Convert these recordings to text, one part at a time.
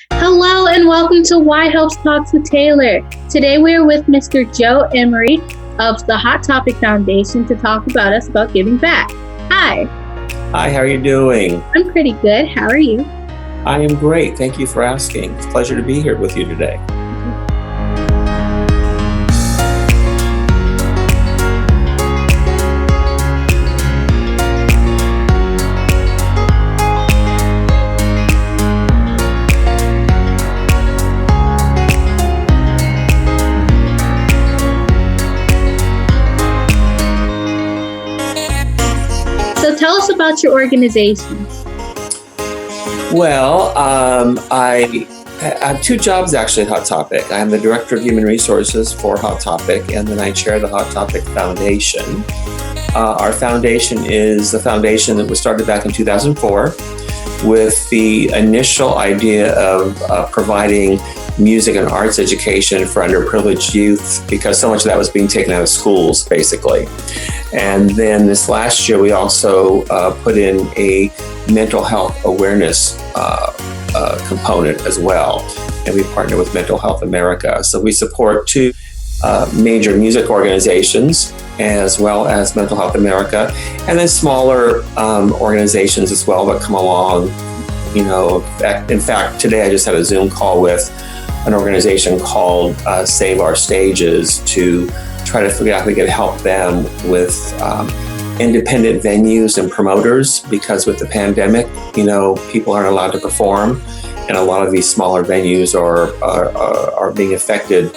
Hello and welcome to YHELPtalk with Taylor. Today we are with Mr. Joe Emory of the Hot Topic Foundation to talk about giving back. Hi. Hi, how are you doing? I'm pretty good. How are you? I am great. Thank you for asking. It's a pleasure to be here with you today. So tell us about your organization. Well, I have two jobs actually at Hot Topic. I am the Director of Human Resources for Hot Topic, and then I chair the Hot Topic Foundation. Our foundation is the foundation that was started back in 2004 with the initial idea of providing music and arts education for underprivileged youth, because so much of that was being taken out of schools, basically. And then this last year, we also put in a mental health awareness component as well. And we partner with Mental Health America. So we support two major music organizations, as well as Mental Health America, and then smaller organizations as well that come along. You know, in fact, today I just had a Zoom call with an organization called Save Our Stages to try to figure out how we could help them with independent venues and promoters, because with the pandemic, you know, people aren't allowed to perform, and a lot of these smaller venues are being affected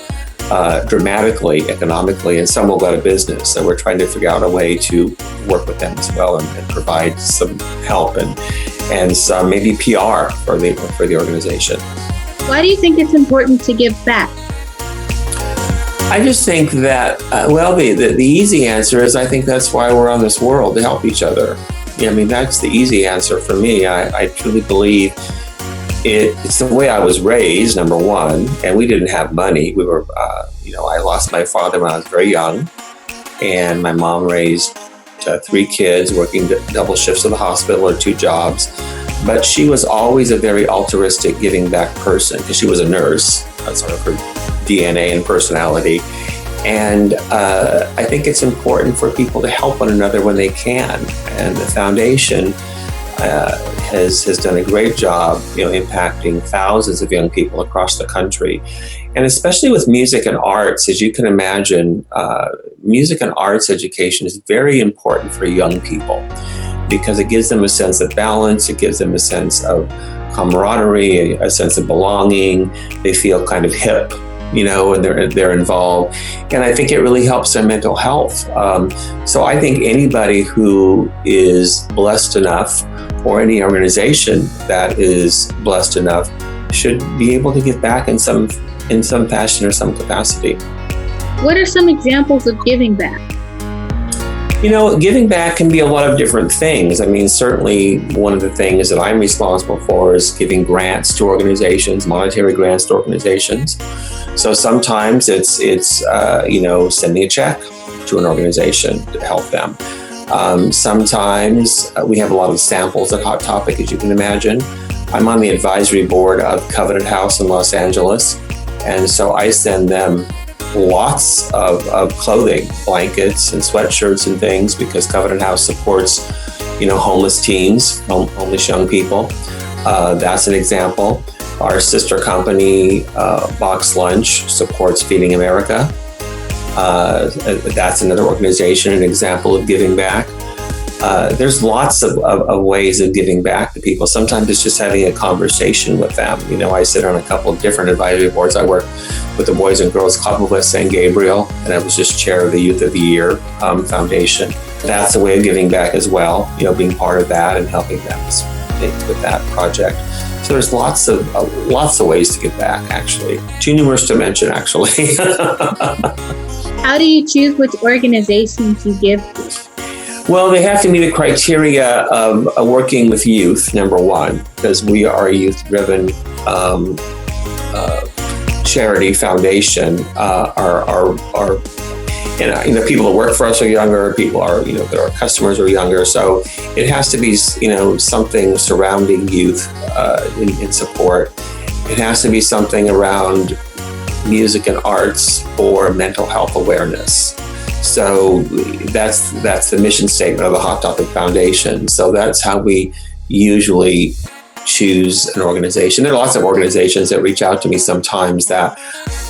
dramatically economically, and some will go out of business. So we're trying to figure out a way to work with them as well and provide some help and some maybe PR for the organization. Why do you think it's important to give back? I just think that, the easy answer is I think that's why we're on this world, to help each other. I mean, that's the easy answer for me. I truly believe it's the way I was raised, number one, and we didn't have money. We were, I lost my father when I was very young, and my mom raised three kids, working double shifts at the hospital or two jobs. But she was always a very altruistic, giving back person, because she was a nurse. That's sort of her DNA and personality. And I think it's important for people to help one another when they can. And the foundation has done a great job, impacting thousands of young people across the country. And especially with music and arts, as you can imagine, music and arts education is very important for young people, because it gives them a sense of balance, it gives them a sense of camaraderie, a sense of belonging. They feel kind of hip, and they're involved. And I think it really helps their mental health. So I think anybody who is blessed enough, or any organization that is blessed enough, should be able to give back in some fashion or some capacity. What are some examples of giving back? Giving back can be a lot of different things. I mean, certainly one of the things that I'm responsible for is giving grants to organizations, monetary grants to organizations. So sometimes it's sending a check to an organization to help them. Sometimes we have a lot of samples at Hot Topic, as you can imagine. I'm on the advisory board of Covenant House in Los Angeles, and so I send them lots of clothing, blankets and sweatshirts and things, because Covenant House supports, homeless teens, homeless young people. That's an example. Our sister company, Box Lunch, supports Feeding America. That's another organization, an example of giving back. There's lots of ways of giving back to people. Sometimes it's just having a conversation with them. I sit on a couple of different advisory boards. I work with the Boys and Girls Club of West St. Gabriel, and I was just chair of the Youth of the Year Foundation. That's a way of giving back as well, being part of that and helping them with that project. So there's lots of ways to give back, actually. Too numerous to mention, actually. How do you choose which organizations you give to? Well, they have to meet the criteria of working with youth, number one, because we are a youth-driven charity foundation. People that work for us are younger. People are, that our customers are younger. So it has to be, something surrounding youth in support. It has to be something around music and arts or mental health awareness. So that's the mission statement of the Hot Topic Foundation. So that's how we usually choose an organization. There are lots of organizations that reach out to me sometimes that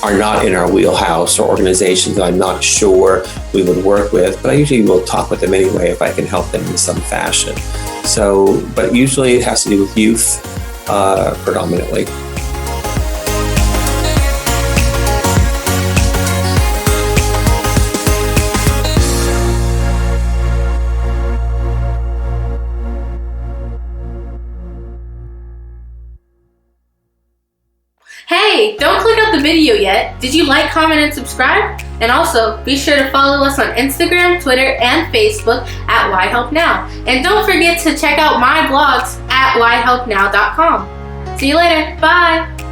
are not in our wheelhouse, or organizations that I'm not sure we would work with, but I usually will talk with them anyway if I can help them in some fashion. So, but usually it has to do with youth predominantly. Hey, don't click out the video yet. Did you like, comment, and subscribe? And also, be sure to follow us on Instagram, Twitter, and Facebook at YHELPNow. And don't forget to check out my blogs at YHELPNow.com. See you later. Bye.